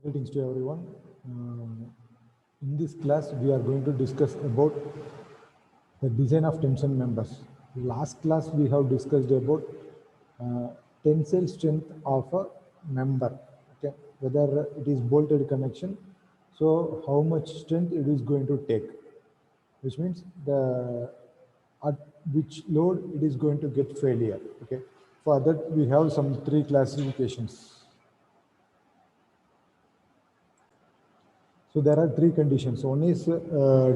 Greetings to everyone. In this class, we are going to discuss about the design of tension members. Last class, we have discussed about uh, tensile strength of a member. Okay, whether it is bolted connection, so how much strength it is going to take, which means the at which load it is going to get failure. Okay, for that we have some three classifications. So there are three conditions. One is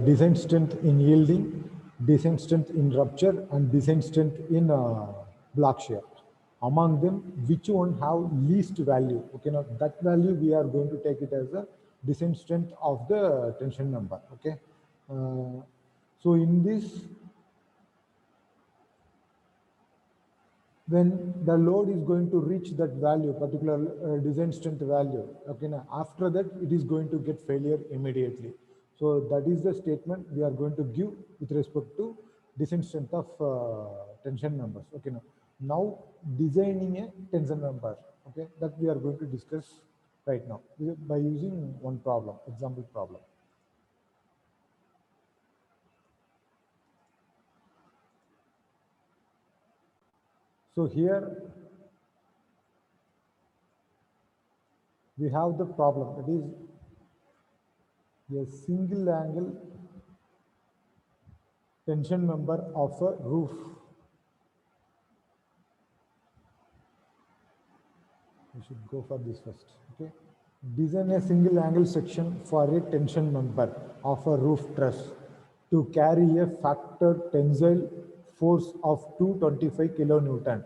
design strength in yielding, design strength in rupture, and design strength in block shear. Among them, which one have least value? Okay, now that value we are going to take it as a design strength of the tension member. Okay, so in this, when the load is going to reach that value, particular design strength value, okay, now after that it is going to get failure immediately. So that is the statement we are going to give with respect to design strength of tension members. Okay, now designing a tension member, okay, that we are going to discuss right now by using one problem, example problem. So here we have the problem, that is a single angle tension member of a roof. We should go for this first. Okay. Design a single angle section for a tension member of a roof truss to carry a factor tensile force of 225 kilonewton.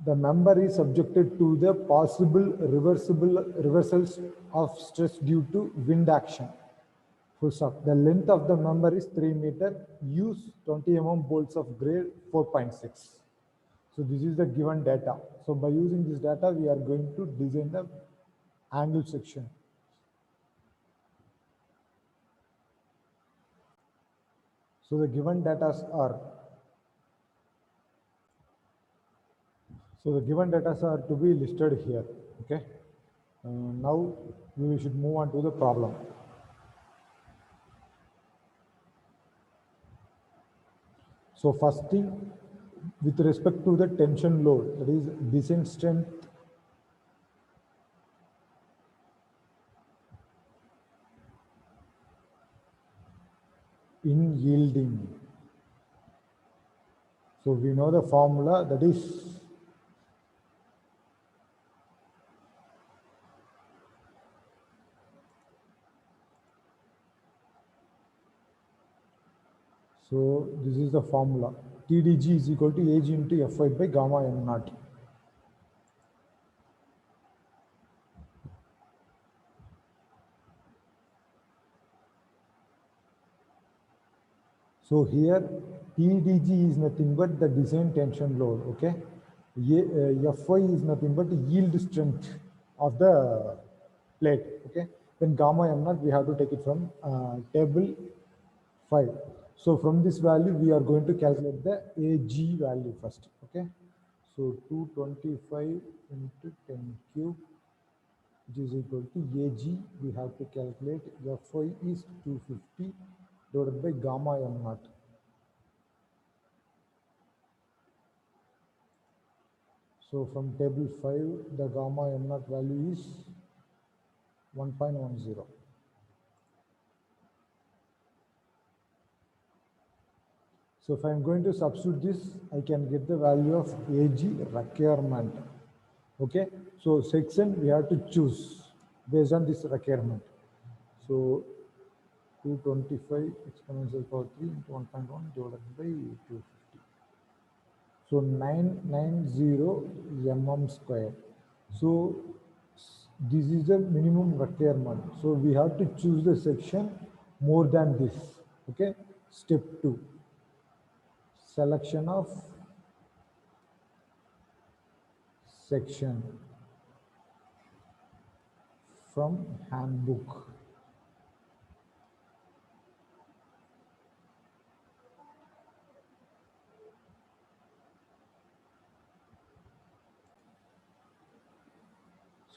The member is subjected to the possible reversals of stress due to wind action. Full stop. The length of the member is 3 meter. Use 20 bolts of grade 4.6. So this is the given data. So by using this data, we are going to design the angle section. So the given data are, to be listed here. Okay. Now we should move on to the problem. So first thing, with respect to the tension load, that is design strength in yielding. So we know the formula, that is so this is the formula. TDG is equal to Ag into Fy by gamma m naught. So here TDG is nothing but the design tension load, okay? Fy is nothing but the yield strength of the plate, okay? Then gamma m naught we have to take it from table 5. So from this value we are going to calculate the Ag value first, okay? So 225 into 10 cube, which is equal to Ag, we have to calculate Fy is 250 divided by gamma m naught. So from table 5, the gamma m naught value is 1.10. So if I am going to substitute this, I can get the value of Ag requirement. Okay, so section we have to choose based on this requirement. So 225 exponential power 3 into 1.1 divided by 250. So 990 mm square. So this is the minimum requirement. So we have to choose the section more than this. Okay. Step 2. Selection of section from handbook.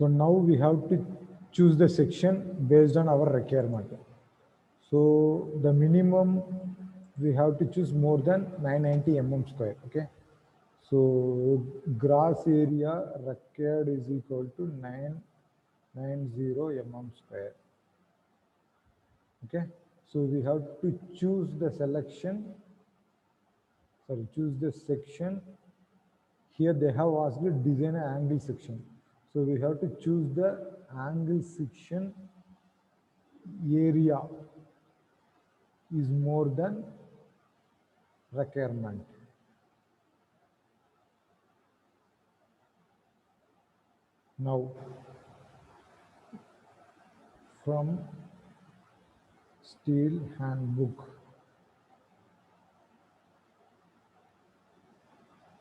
So now we have to choose the section based on our requirement. So the minimum we have to choose more than 990 mm square. Okay. So gross area required is equal to 990 mm square. Okay. So we have to choose the selection. Sorry, choose the section. Here they have asked to design an angle section. So we have to choose the angle section area is more than requirement. Now, from steel handbook.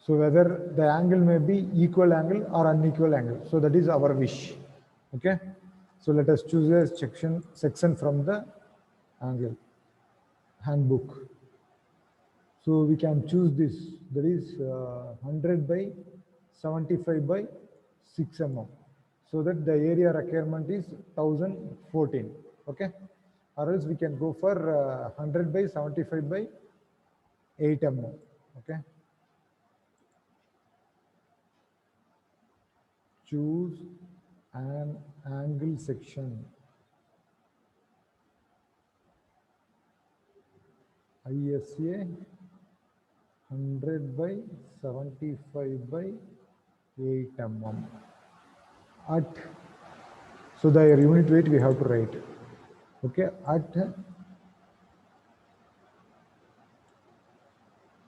So whether the angle may be equal angle or unequal angle. So that is our wish. Okay. So let us choose a section from the angle handbook. So we can choose this. That is 100 by 75 by 6 mm. So that the area requirement is 1014. Okay. Or else we can go for 100 by 75 by 8 mm. Okay. Choose an angle section. ISA 100 by 75 by 8 mm. At, so the unit weight we have to write. Okay, at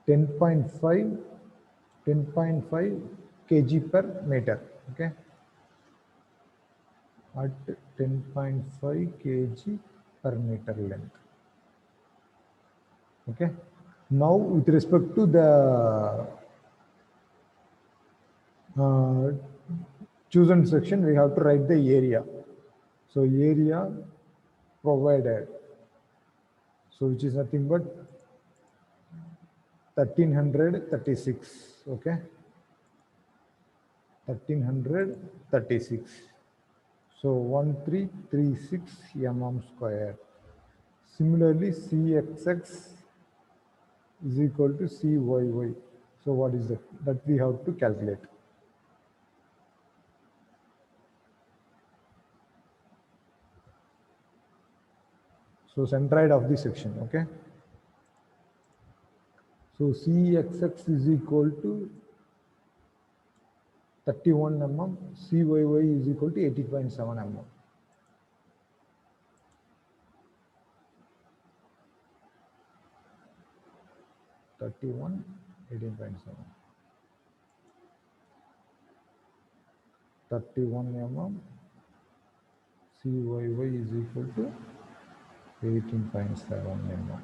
10.5 kg per meter. Okay, at 10.5 kg per meter length. Okay, now with respect to the chosen section, we have to write the area. So area provided, so which is nothing but 1336. Okay, 1336. So 1336 mm square. Similarly, CXX is equal to CYY. So what is that? That we have to calculate. So centroid of the section. Okay. So CXX is equal to 31 mm, CYY is equal to 80.7 mm. Thirty-one, 18.7. 31 mm, CYY is equal to 18.7 mm.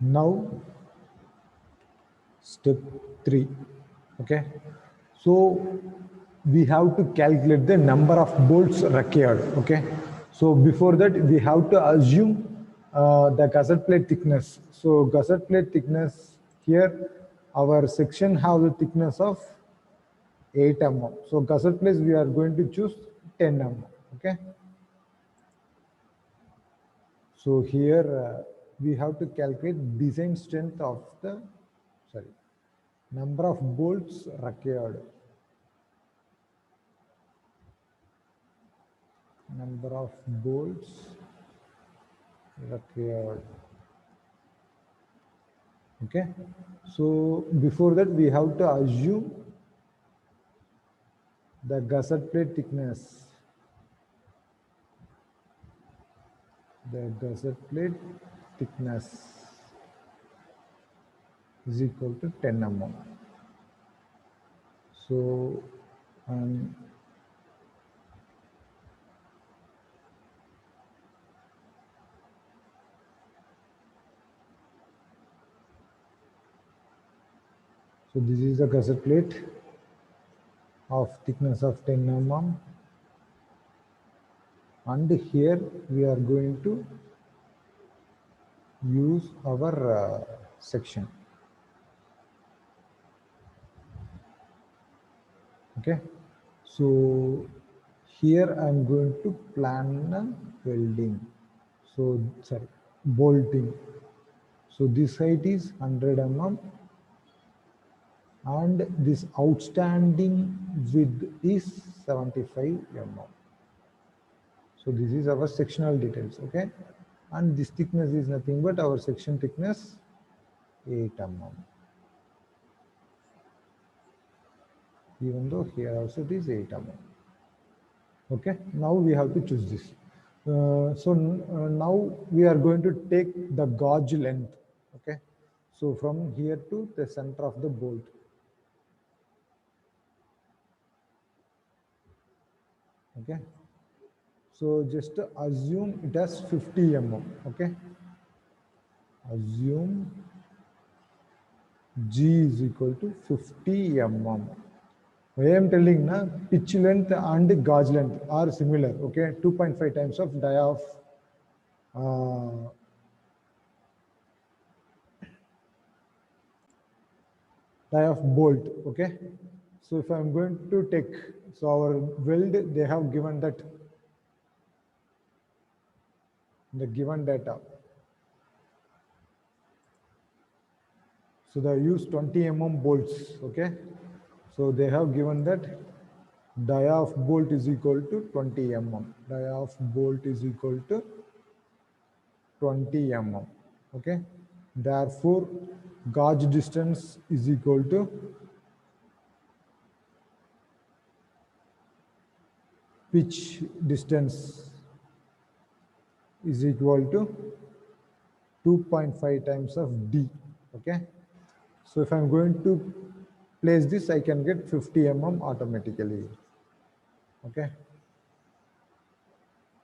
Now, step 3. Okay. So we have to calculate the number of bolts required. Okay. So before that, we have to assume the gusset plate thickness. So gusset plate thickness here, our section have the thickness of 8 mm. So gusset plate we are going to choose 10 mm. Okay. So here we have to calculate design strength of the, sorry, number of bolts required. Number of bolts required. Okay. So before that we have to assume the gusset plate thickness. The gusset plate thickness is equal to 10 mm. So so this is a gusset plate of thickness of 10 mm, and here we are going to use our section. Okay, so here I'm going to plan a welding, so sorry, bolting. So this height is 100 mm and this outstanding width is 75 mm. So this is our sectional details, okay? And this thickness is nothing but our section thickness 8 mm. Even though here also it is 8 mm. Okay, now we have to choose this. Now we are going to take the gauge length. Okay, so from here to the center of the bolt. Okay, so just assume it has 50 mm. Okay, assume G is equal to 50 mm. Why I am telling na, pitch length and gauge length are similar. Okay, 2.5 times of dia of uh, die of bolt. Okay, so if I'm going to take, so our weld, they have given that the given data. So they use 20 mm bolts. Okay, so they have given that dia of bolt is equal to 20 mm. Dia of bolt is equal to 20 mm. Okay, therefore gauge distance is equal to pitch distance is equal to 2.5 times of D. Okay, so if I'm going to place this, I can get 50 mm automatically. Okay,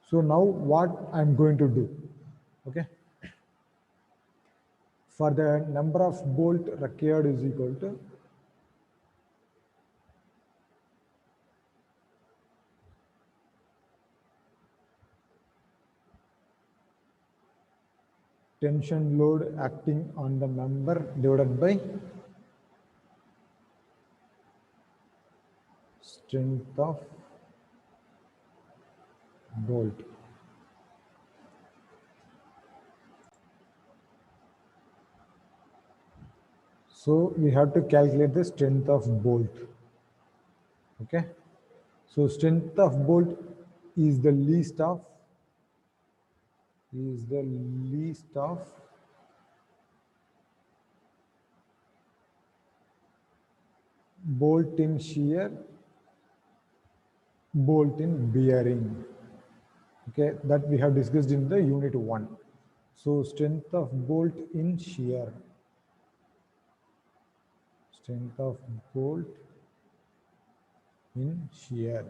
so now what I'm going to do? Okay, for the number of bolt required is equal to tension load acting on the member divided by strength of bolt. So we have to calculate the strength of bolt. Okay, so strength of bolt is the least of bolt in shear, bolt in bearing. Okay, that we have discussed in the unit 1. So strength of bolt in shear, strength of bolt in shear.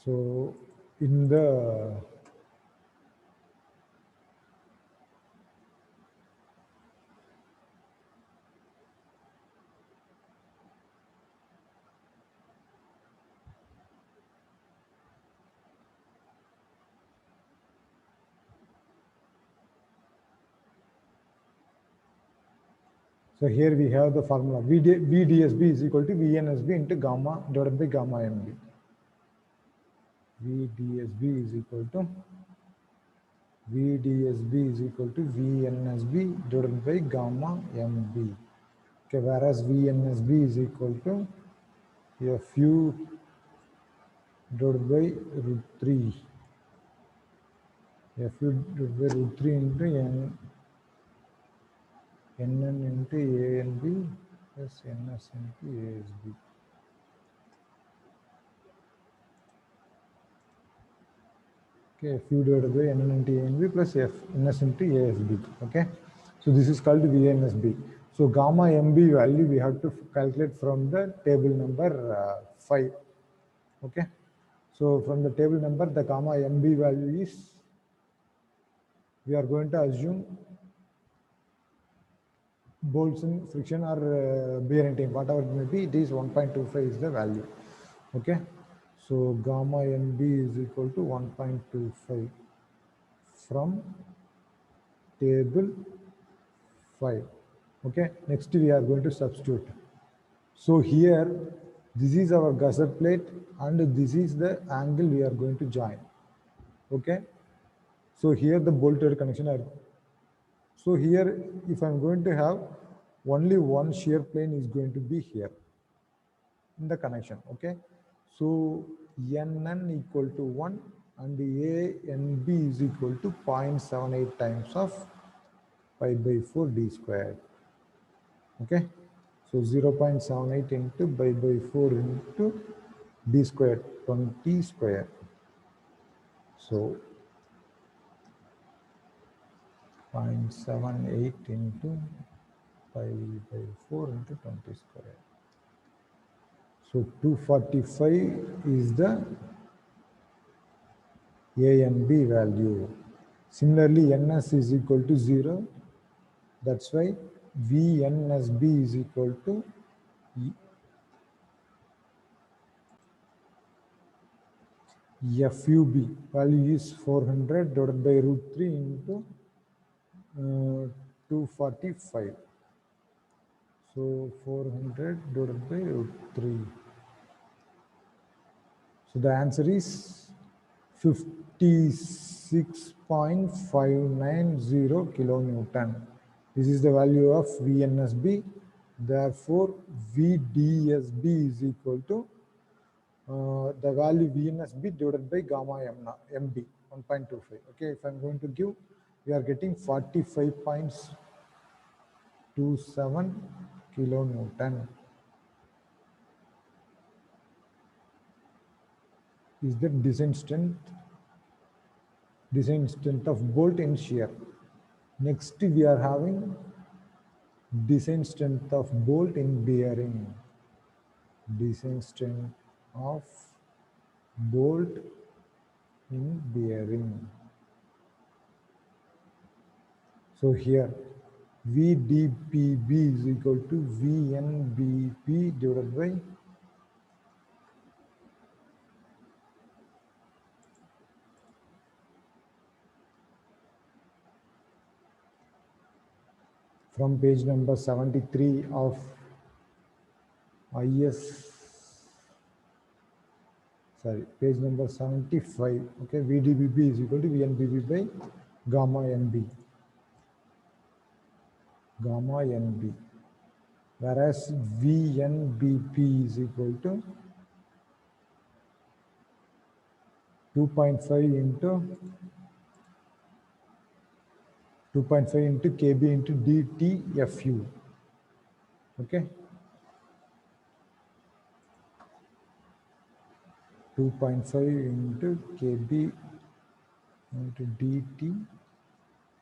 So in the so here we have the formula VDSB is equal to VNSB into gamma divided by gamma MB. VDSB is equal to VNSB divided by gamma MB. Okay, whereas VNSB is equal to FU divided by root 3. FU divided by root 3 into NN into ANB plus NS into ASB. Okay, FU divided by NN into ANB plus NS into ASB. Okay, so this is called VNSB. So gamma MB value we have to calculate from the table number 5. Okay, so from the table number, the gamma MB value is, we are going to assume bolts in friction or bearing time, whatever it may be, it is 1.25 is the value. Okay, so gamma MB is equal to 1.25 from table 5. Okay, next we are going to substitute. So here, this is our gusset plate and this is the angle we are going to join. Okay, so here the bolted connection are. So here, if I'm going to have only one shear plane is going to be here in the connection. Okay, so Nn equal to 1 and ANB is equal to 0.78 times of pi by 4 d squared. Okay, so 0.78 into pi by 4 into d squared, 20 square. So 0.78 into pi by 4 into 20 square. So 245 is the A and B value. Similarly, Ns is equal to 0. That's why VNSB is equal to FUB. Value is 400 divided by root 3 into 245. So 400 divided by root 3. So the answer is 56.590 kilonewton. This is the value of VNSB. Therefore, VDSB is equal to the value VNSB divided by gamma MB, 1.25. Okay, if I'm going to give, we are getting 45.27 kilonewton. Is the design strength of bolt in shear. Next, we are having design strength of bolt in bearing. Design strength of bolt in bearing. So here, VDPB is equal to VNBP divided by from page number 73 of page number 75. Okay, VDBB is equal to VNBB by gamma NB. Gamma NB. Whereas VNBP is equal to 2.5 into KB into DTFU. Okay. 2.5 into KB into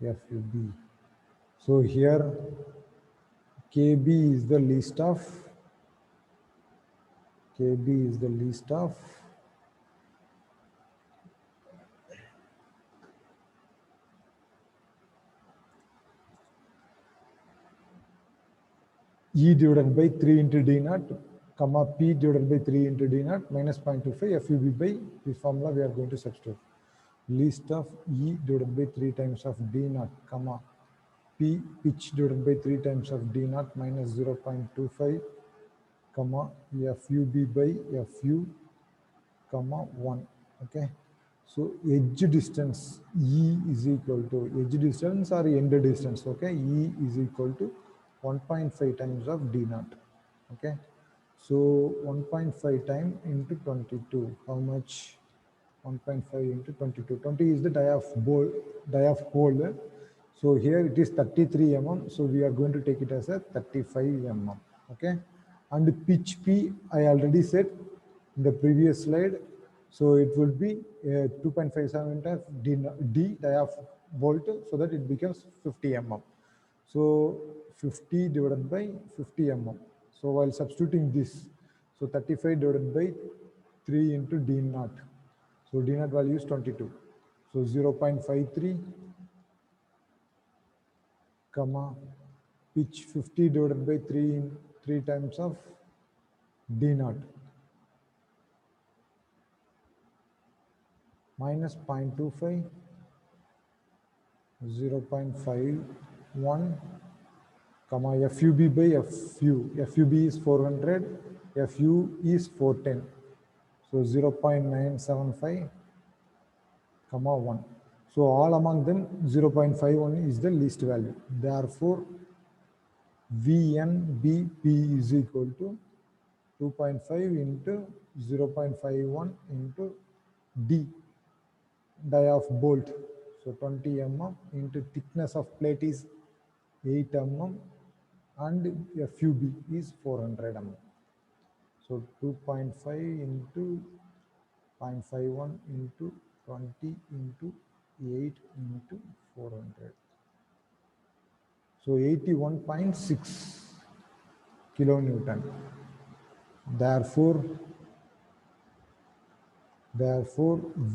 DTFUB. So here KB is the least of E divided by 3 into D naught, comma P divided by 3 into D naught minus 0.25 FUB by this formula we are going to substitute. Least of E divided by 3 times of D naught, comma P pitch divided by 3 times of D naught minus 0.25, comma FUB by FU, comma 1. Okay. So edge distance E is equal to edge distance or end distance. Okay. E is equal to 1.5 times of D naught. Okay. So 1.5 times into 22. How much? 1.5 into 22. 20 is the die of hole. So here it is 33 mm. So we are going to take it as a 35 mm. Okay. And pitch P, I already said in the previous slide. So it will be 2.57 into D die of bolt so that it becomes 50 mm. So 50 divided by 50 mm. So while substituting this, so 35 divided by 3 into D naught. So D naught value is 22. So 0.53, comma, pitch 50 divided by 3 times of D naught. Minus 0.25, 0.51, comma FUB by FU. FUB is 400, FU is 410. So 0.975, comma 1. So all among them 0.51 is the least value. Therefore, VNBP is equal to 2.5 into 0.51 into D, die of bolt. So 20 mm into thickness of plate is 8 mm and FUB is 400 mm. So 2.5 into 0.51 into 20 into 8 into 400. So 81.6 kilonewton. Therefore,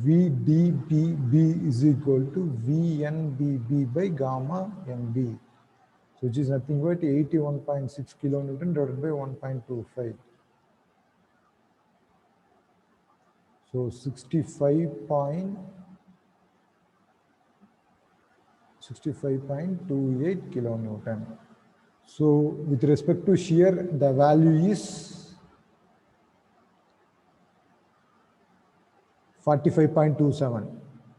VDPB is equal to VNBB by gamma NB, which is nothing but 81.6 kilonewton divided by 1.25. So 65.28 kilonewton. So with respect to shear, the value is 45.27.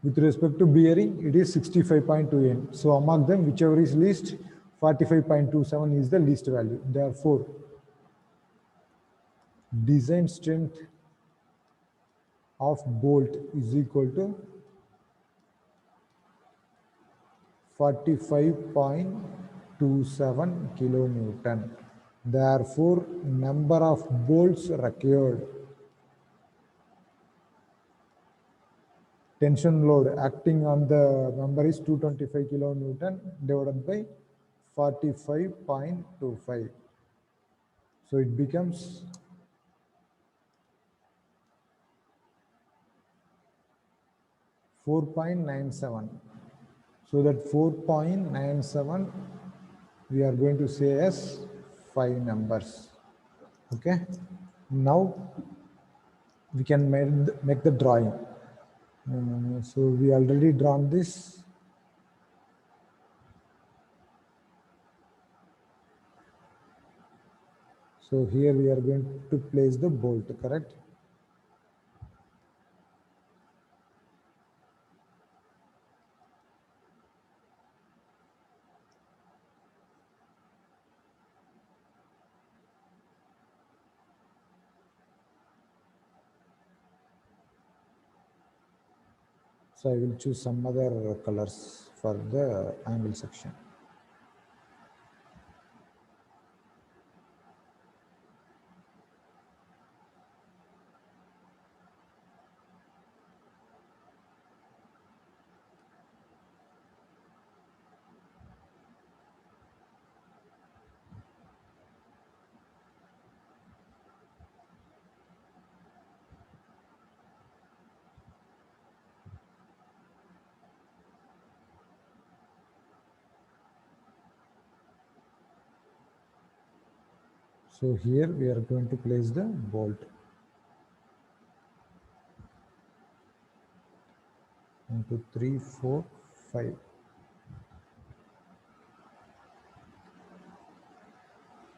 With respect to bearing, it is 65.28. So among them, whichever is least, 45.27 is the least value. Therefore, design strength of bolt is equal to 45.27 kilonewton. Therefore, number of bolts required, tension load acting on the member is 225 kilonewton divided by 45.25. So it becomes 4.97. So that 4.97 we are going to say as 5 numbers. Okay. Now we can make the drawing. So we already drawn this. So here we are going to place the bolt, correct? So I will choose some other colors for the angle section. So here we are going to place the bolt. 1, 2, 3, 4, 5.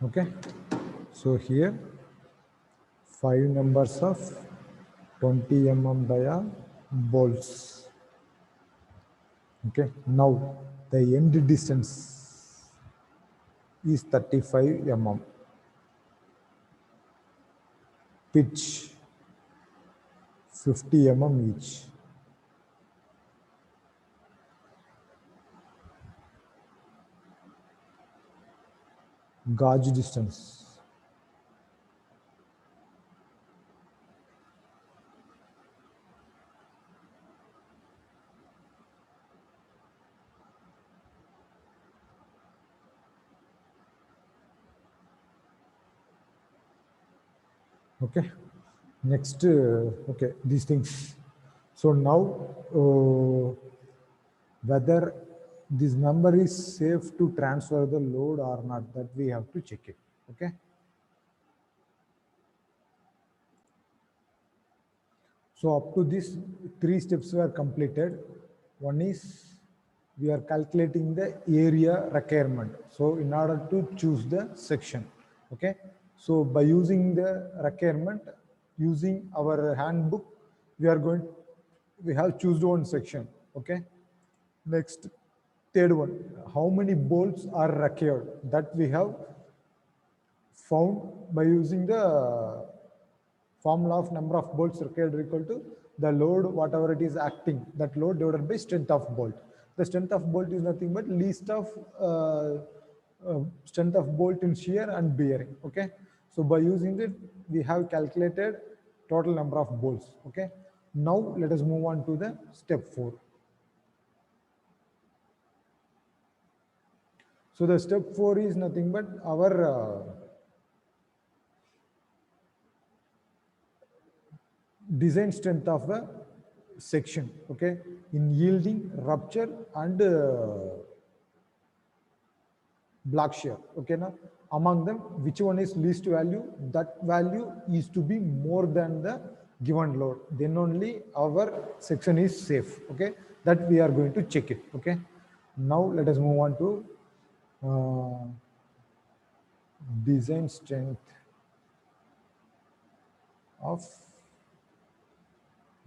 Okay. So here 5 numbers of 20 mm dia bolts. Okay. Now the end distance is 35 mm. Pitch 50 mm each. Gauge distance. Okay. Next, okay, these things. So now, whether this number is safe to transfer the load or not, that we have to check it. Okay. So up to this, 3 steps were completed. One is we are calculating the area requirement. So in order to choose the section, okay, so by using the requirement, using our handbook, we are going, we have choose one section. Okay, next, third one, how many bolts are required, that we have found by using the formula of number of bolts required equal to the load, whatever it is acting, that load divided by strength of bolt. The strength of bolt is nothing but least of strength of bolt in shear and bearing. Okay, so by using it, we have calculated total number of bolts. Okay, now let us move on to the step 4. So the step 4 is nothing but our design strength of a section, okay, in yielding, rupture, and block shear. Okay, now among them, which one is least value, that value is to be more than the given load, then only our section is safe. Okay, that we are going to check it. Okay, now let us move on to design strength of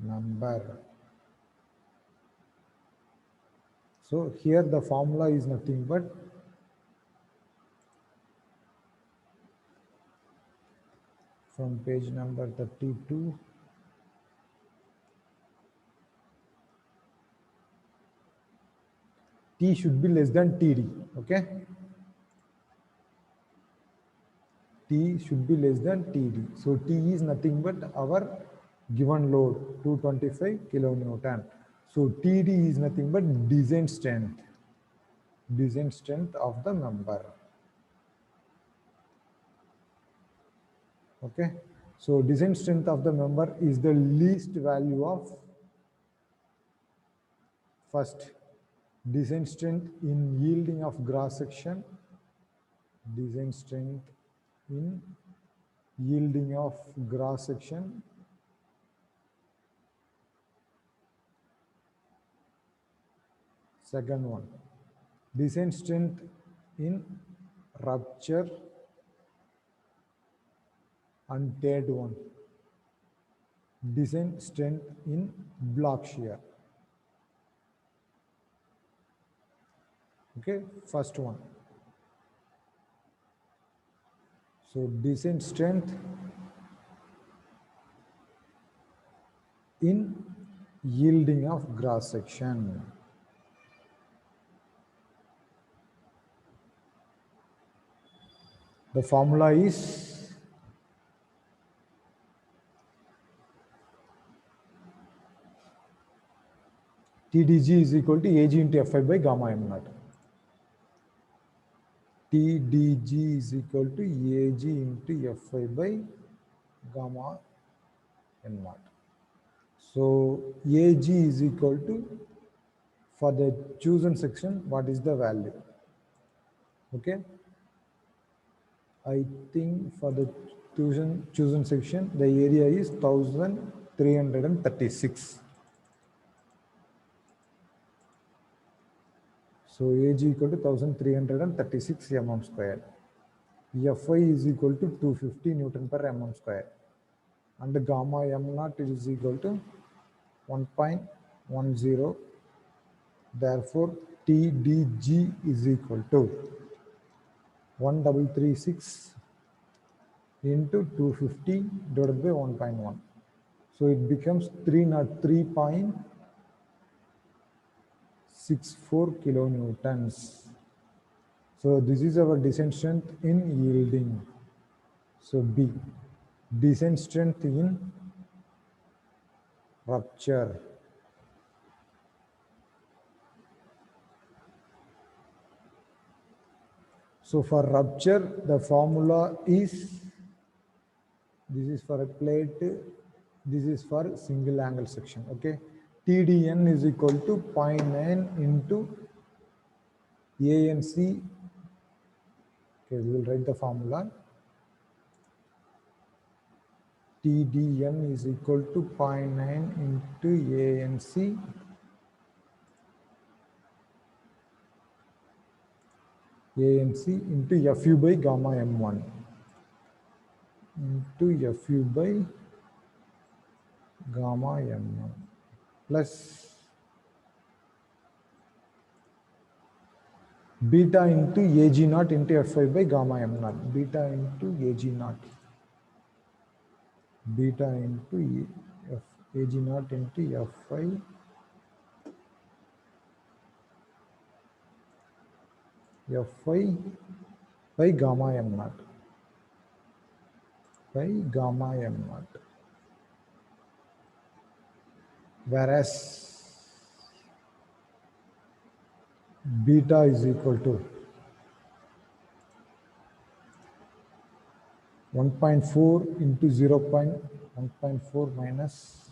member. So here the formula is nothing but from page number 32. T should be less than TD. Okay, T should be less than TD. So T is nothing but our given load, 225 kilonewton. So TD is nothing but design strength of the member. Okay, so design strength of the member is the least value of first design strength in yielding of cross section, design strength in yielding of cross section, second one, design strength in rupture, and third one, design strength in block shear. Okay, first one. So design strength in yielding of cross section. The formula is TDG is equal to AG into Fi by gamma m naught. TDG is equal to AG into Fi by gamma m naught. So AG is equal to, for the chosen section, what is the value? Okay, I think for the chosen section, the area is 1336. So AG equal to 1336 mm square. Fi is equal to 250 Newton per mm square. And the gamma m naught is equal to 1.10. Therefore, TDG is equal to 1336 into 250 divided by 1.1. So it becomes 303.64 kilonewtons. So this is our design strength in yielding. So B, design strength in rupture. So for rupture, the formula is, this is for a plate, this is for single angle section. Okay, TDN is equal to 0.9 into ANC. Okay, we will write the formula. TDN is equal to 0.9 into ANC ANC into FU by gamma M1 into FU by gamma M1 plus beta into AG naught into Fi by gamma M naught. Beta into AG naught. Beta into AG naught into Fi Fi by gamma M naught. By gamma M naught. Whereas beta is equal to 1.4 into 1.4 minus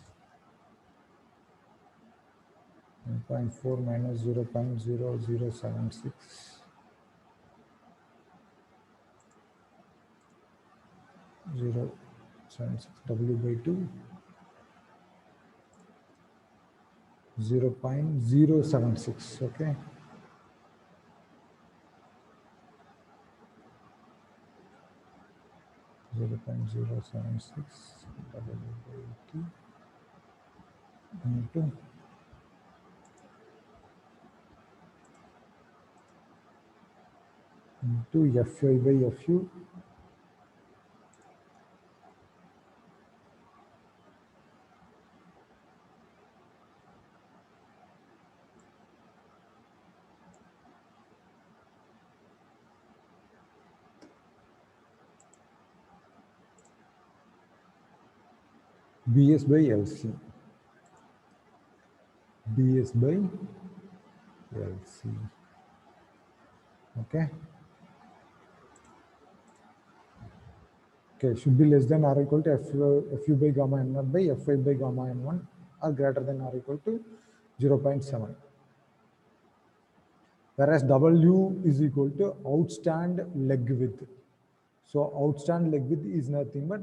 1.4 minus 0.0076 0.76 W by 2 0.076, okay. Zero point zero seven six W by 2 into Fi by Fu Bs by Lc. Bs by Lc. Okay. Okay, should be less than or equal to Fu by gamma M0 by Fi by gamma M1 or greater than or equal to 0.7. Whereas W is equal to outstand leg width. So outstand leg width is nothing but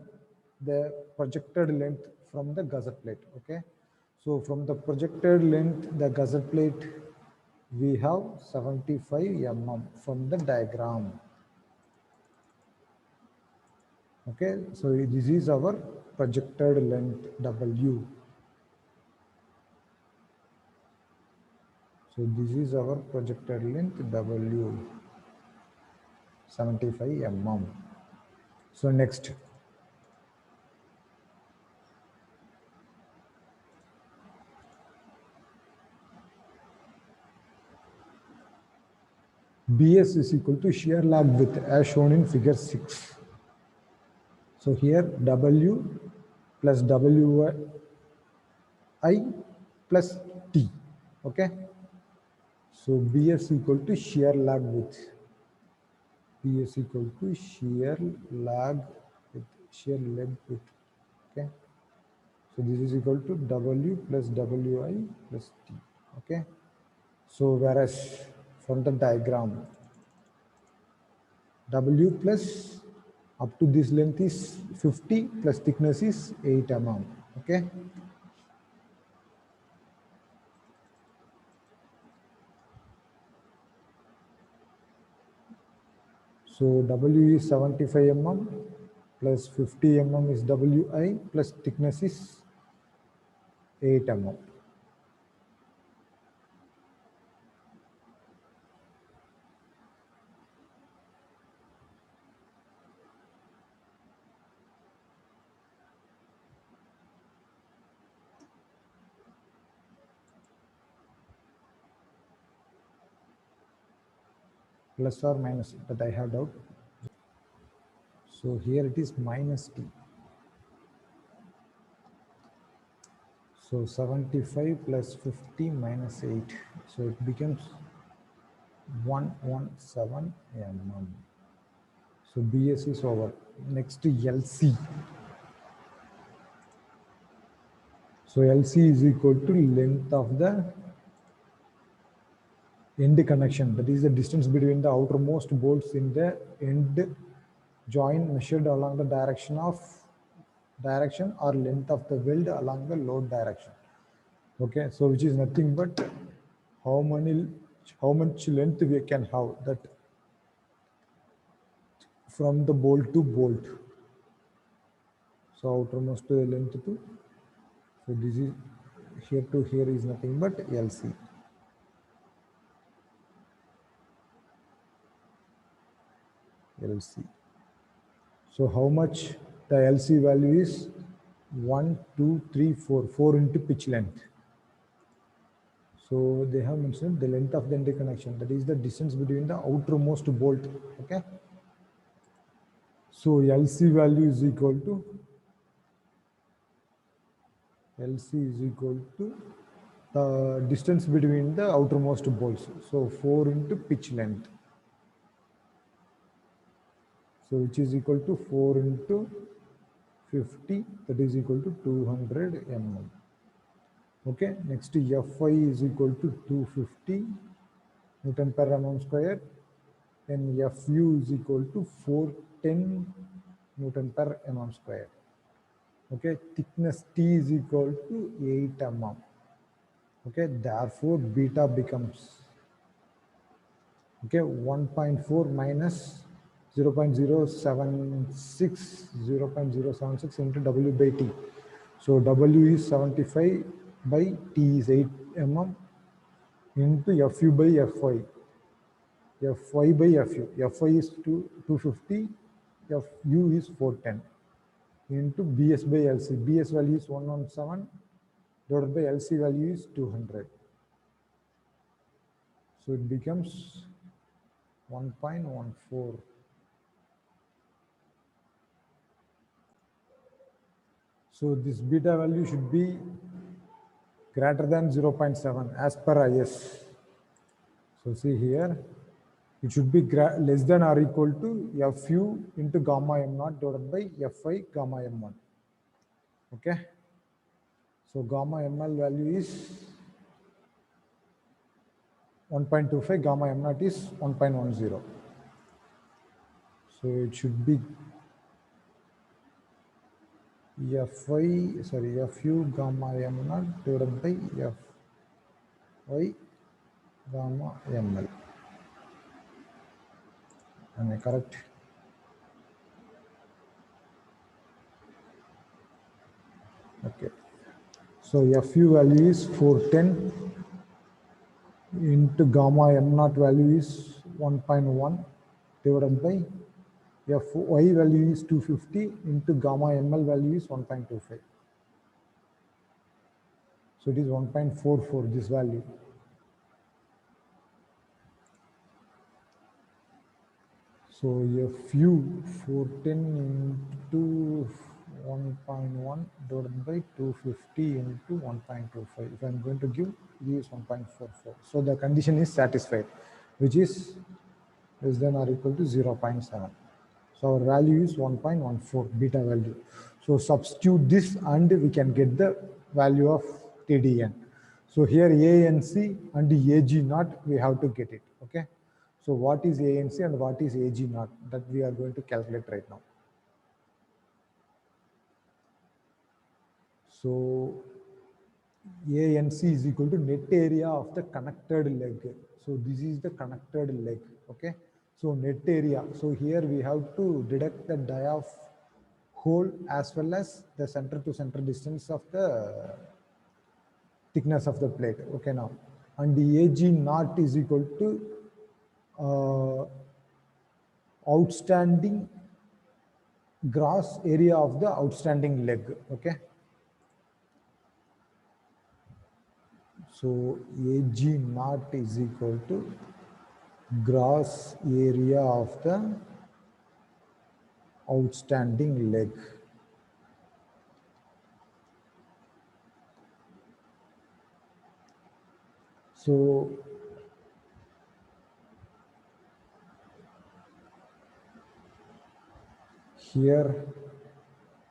the projected length from the gusset plate, okay? So from the projected length, the gusset plate, we have 75 mm from the diagram. Okay, so this is our projected length W. So this is our projected length W, 75 mm. So next, BS is equal to shear lag width as shown in figure 6. So here W plus WI plus T, okay? So BS equal to shear lag width. BS equal to shear lag width, okay? So this is equal to W plus WI plus T, okay? So whereas from the diagram, W plus up to this length is 50 plus thickness is 8 mm, okay? So W is 75 mm plus 50 mm is WI plus thickness is 8 mm. Plus or minus, but I have doubt. So here it is minus T. So 75 plus 50 minus 8. So it becomes 117 mm. So BS is over. Next to LC. So LC is equal to length of the end connection. That is the distance between the outermost bolts in the end joint measured along the direction or length of the weld along the load direction. Okay, so which is nothing but how much length we can have, that from the bolt to bolt. So outermost length to, so this is here to here is nothing but LC. LC. So how much the LC value is? 1, 2, 3, 4. 4 into pitch length. So they have mentioned the length of the interconnection. That is the distance between the outermost bolt. Okay. So LC value is equal to the distance between the outermost bolts. So 4 into pitch length. So which is equal to 4 into 50, that is equal to 200 mm. Okay, next Fy is equal to 250 Newton per mm square. Then Fu is equal to 410 Newton per mm square. Okay, thickness T is equal to 8 mm. Okay, therefore beta becomes 1.4 minus 0.076 into W by T. So W is 75 by T is 8 mm into Fu by Fy. Fy by Fu. Fy is 250, Fu is 410 into Bs by Lc. Bs value is 117 divided by Lc value is 200. So it becomes 1.14. So this beta value should be greater than 0.7 as per IS. So see here, it should be less than or equal to Fu into gamma m0 divided by Fi gamma m1. Okay. So gamma ml value is 1.25, gamma m0 is 1.10. So it should be Fu gamma m0 divided by Fi gamma ml. Am I correct? Okay. So Fu value is 410 into gamma m0 value is 1.1 divided by Fy value is 250 into gamma ml value is 1.25. So it is 1.44 this value. So Fu 410 into 1.1 divided by 250 into 1.25. If I am going to give, it is 1.44. So the condition is satisfied, which is less than or equal to 0.7. So our value is 1.14 beta value. So substitute this and we can get the value of TDN. So here ANC and AG0 we have to get it. Okay. So what is ANC and what is AG0 that we are going to calculate right now. So ANC is equal to net area of the connected leg. So this is the connected leg. Okay. So net area. So here we have to deduct the dia of hole as well as the center to center distance of the thickness of the plate. Okay now. And the AG0 is equal to outstanding gross area of the outstanding leg. Okay. So AG0 is equal to gross area of the outstanding leg. So here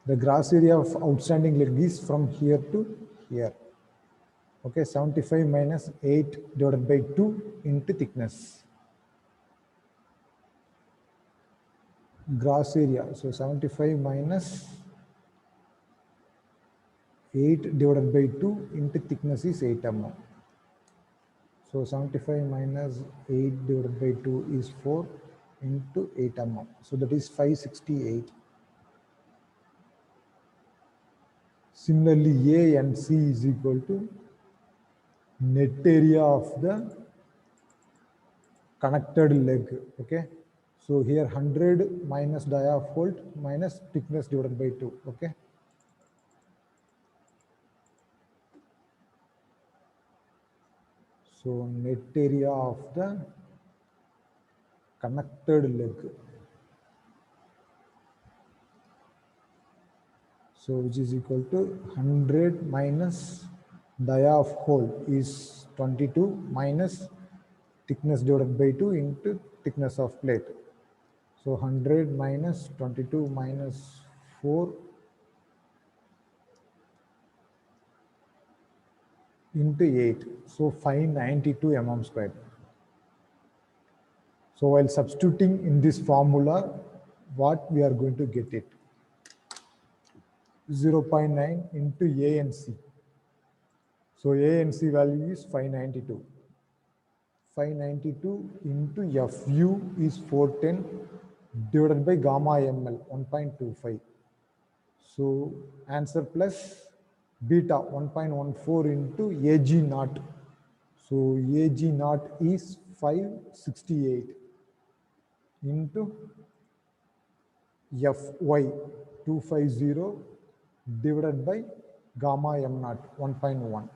the gross area of outstanding leg is from here to here. Okay, 75 minus 8 divided by 2 into thickness. Gross area, so 75 minus 8 divided by 2 into thickness is 8 mm. So 75 minus 8 divided by 2 is 4 into 8 mm. So that is 568. Similarly, A and C is equal to net area of the connected leg. Okay. So here 100 minus dia of bolt minus thickness divided by 2. Okay. So net area of the connected leg. So which is equal to 100 minus dia of hole is 22 minus thickness divided by 2 into thickness of plate. So 100 minus 22 minus 4 into 8. So 592 mm squared. So while substituting in this formula, what we are going to get it? 0.9 into A and C. So A and C value is 592. 592 into FU is 410 divided by gamma ml 1.25. So answer plus beta 1.14 into AG naught. So AG naught is 568 into Fy 250 divided by gamma m naught 1.1.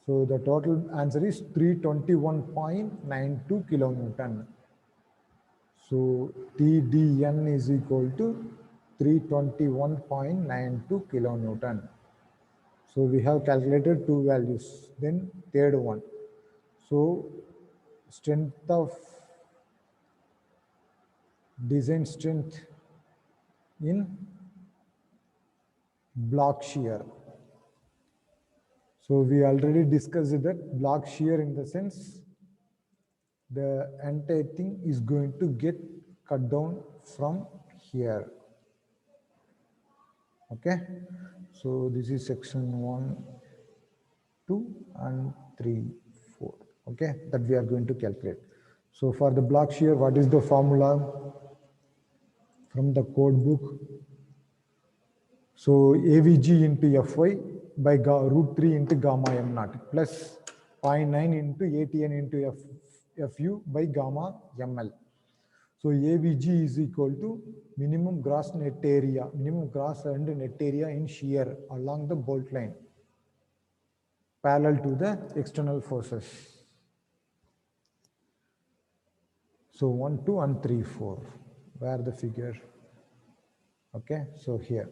So the total answer is 321.92 kilonewton. So TDN is equal to 321.92 kilonewton. So we have calculated two values. Then third one. So strength of design strength in block shear. So we already discussed that block shear in the sense the entire thing is going to get cut down from here. Okay. So this is section 1, 2 and 3, 4. Okay. That we are going to calculate. So for the block shear, what is the formula from the code book? So AVG into Fy by root 3 into gamma m naught plus 0.9 into ATN into Fu by gamma ml. So AVG is equal to minimum gross net area, minimum gross and net area in shear along the bolt line parallel to the external forces. So 1, 2 and 3, 4. Where the figure? Okay, so here.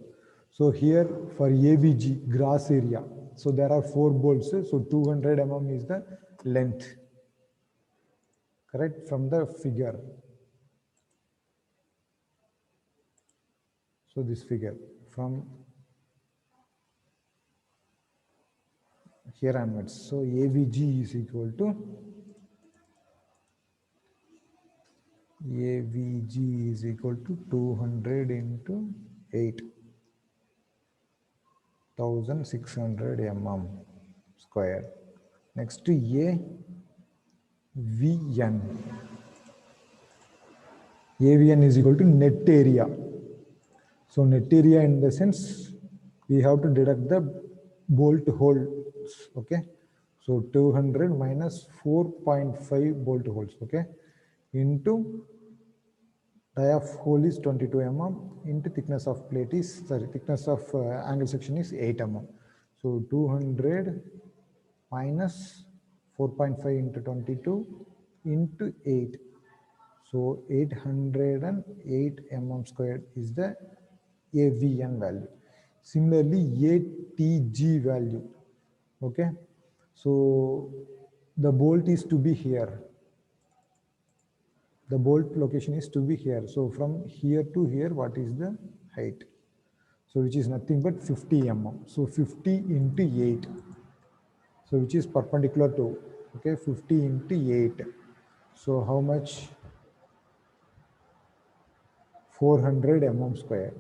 So here for AVG, gross area. So there are 4 bolts. So 200 mm is the length. Correct? From the figure. So this figure from here onwards. So AVG is equal to AVG is equal to 200 into 8,600 mm square. Next to AVN. AVN is equal to net area. So net area in the sense we have to deduct the bolt holes. Okay. So 200 minus 4.5 bolt holes. Okay. Into dia of hole is 22 mm into thickness of plate is, thickness of angle section is 8 mm. So 200 minus 4.5 into 22 into 8. So 808 mm squared is the AVN value. Similarly, ATG value. Okay. So the bolt is to be here. The bolt location is to be here. So from here to here, what is the height? So which is nothing but 50 mm. So 50 into 8. So which is perpendicular to, okay, 50 into 8. So how much? 400 mm square.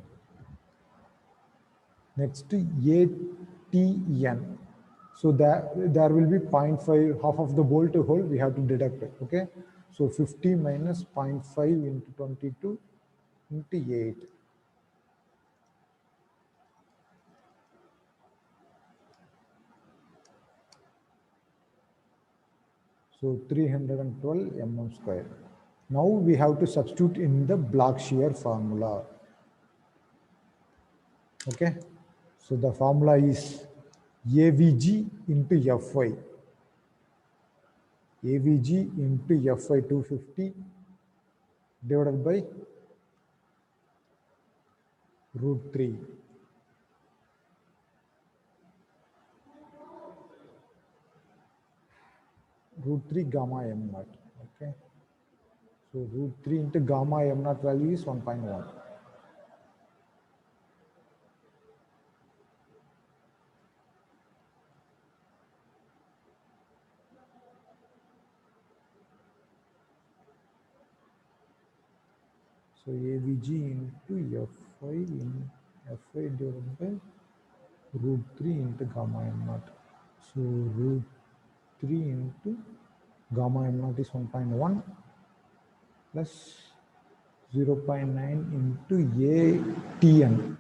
Next to ATN. So there will be 0.5, half of the bolt hole we have to deduct it. Okay. So 50 minus 0.5 into 22 into 8. So 312 mm square. Now we have to substitute in the block shear formula. Okay. So the formula is AVG into Fy. AVG into Fy 250 divided by root 3. Root 3 gamma m naught. Okay. So root 3 into gamma m naught value is 1.1. So AVG into Fy in Fy divided by root 3 into gamma m naught. So root 3 into gamma m naught is 1.1 plus 0.9 into ATN.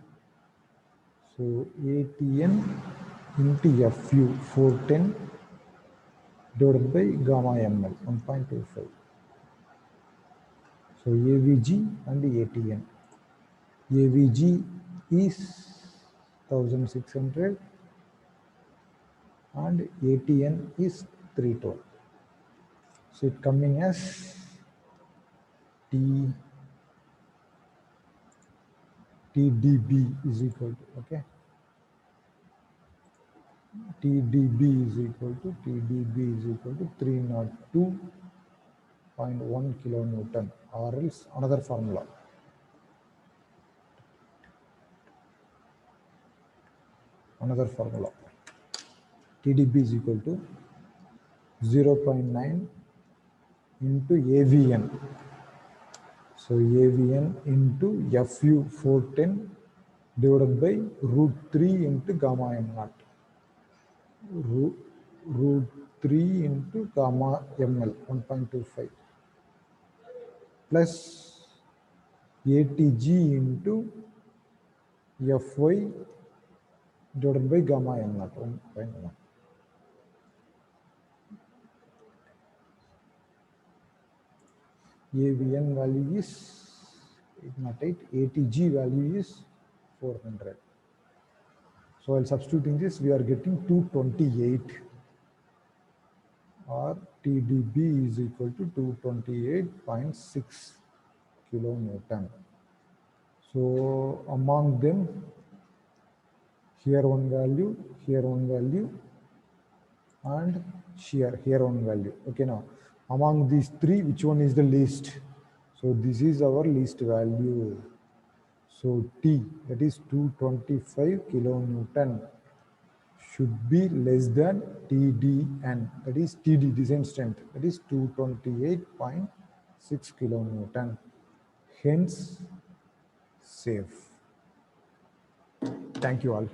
So ATN into FU 410 divided by gamma ml 1.25. So AVG and ATN. AVG is 1600 and ATN is 312. So it coming as TDB is equal to, okay, TDB is equal to 302.1 kilonewton, or else another formula. TDB is equal to 0.9 into AVN. So AVN into FU 410 divided by root 3 into gamma m naught. Root 3 into gamma ml 1.25 plus ATG into Fy divided by gamma m naught 1.1. AVN value is 808, ATG value is 400. So while substituting this, we are getting 228, or TDB is equal to 228.6 kilonewton. So among them, here one value, and here one value. Okay, now among these three, which one is the least? So this is our least value. So T, that is 225 kilonewton, should be less than TDN, that is TD, design strength, that is 228.6 kilonewton. Hence, safe. Thank you all.